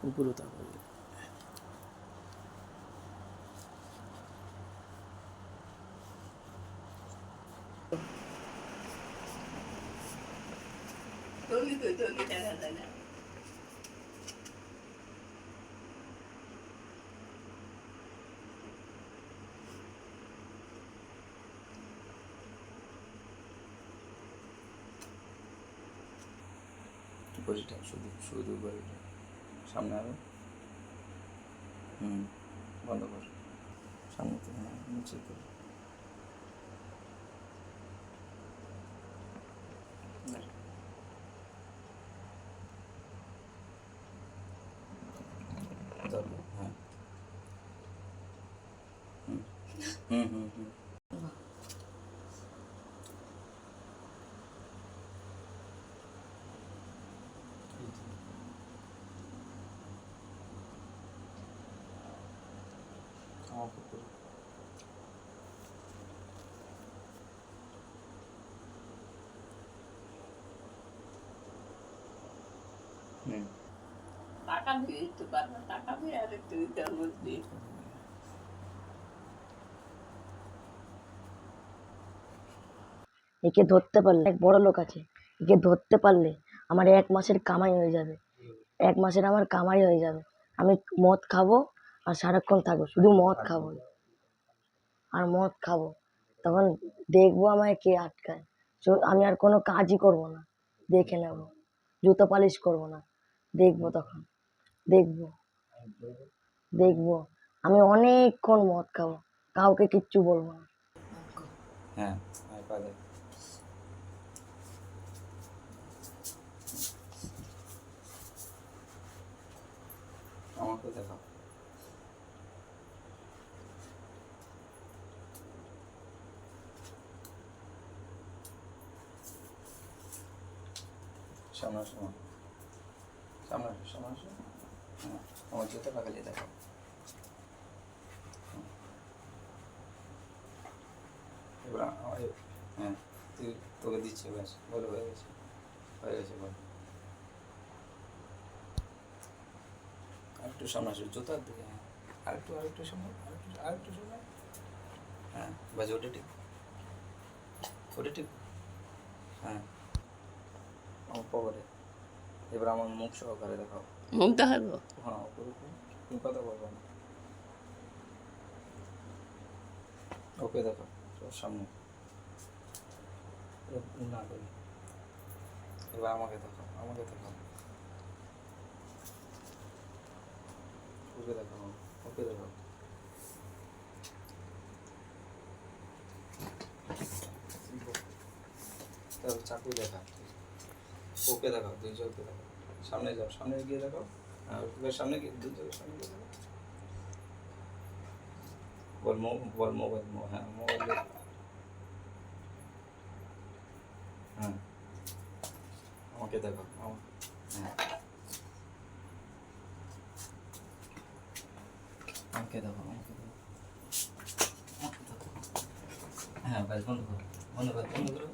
উপরে তাকাবে। বড়িটা শুধু শুধু বড়িটা সামনে আরো বন্ধ কর সামনে তো হ্যাঁ নিচে কর হ্যাঁ টাকা দিয়ে দিতে পারবো, টাকা দিয়ে আর একটু দিতে বলছি। একে ধরতে পারলে, এক বড় লোক আছে, একে ধরতে পারলে আমার 1 মাসের কামাই হয়ে যাবে। 1 মাসের আমার কামাই হয়ে যাবে। আমি মদ খাবো আর সারাক্ষণ থাকবো, শুধু মদ খাবো আর মদ খাবো। তখন দেখবো আমায় কে আটকায়। আমি আর কোনো কাজই করবো না, দেখে নেবো। জুতো পালিশ করবো না, দেখবো তখন। দেখবো দেখবো আমি অনেকক্ষণ মদ খাবো, কাউকে কিচ্ছু বলবো না। হ্যাঁ পারে আমাকে দেখাও সামনে আসো সামনে আসো সামনে আসো হ্যাঁ আমার জুতো লাগালে দেখাও এবার হ্যাঁ তুই তোকে দিচ্ছি ব্যাস বলো হয়ে গেছে বল আরেকটু সামনে আসো জুতার দিকে হ্যাঁ আরেকটু সামনে আরেকটু সামনে হ্যাঁ বাজে ওটা ঠিক হ্যাঁ আমার পকেটে এবার আমার মুখ সহকারে দেখাও মুখ দেখাবো? হ্যাঁ তুমি কথা বলবো না ওকে দেখো তোর সামনে না করি এবার আমাকে দেখাও ওকে দেখাও তারপর চাকু দেখা ওকে দেখাও দুই চোখকে দেখাও সামনে যাও সামনে গিয়ে দেখাও হ্যাঁ সামনে গিয়ে দুই চোখের সামনে গিয়ে দেখাও বল মোবাইল হ্যাঁ মোবাইল হ্যাঁ আমাকে দেখাও হ্যাঁ আমাকে দেখাও হ্যাঁ ব্যাস বন্ধ করো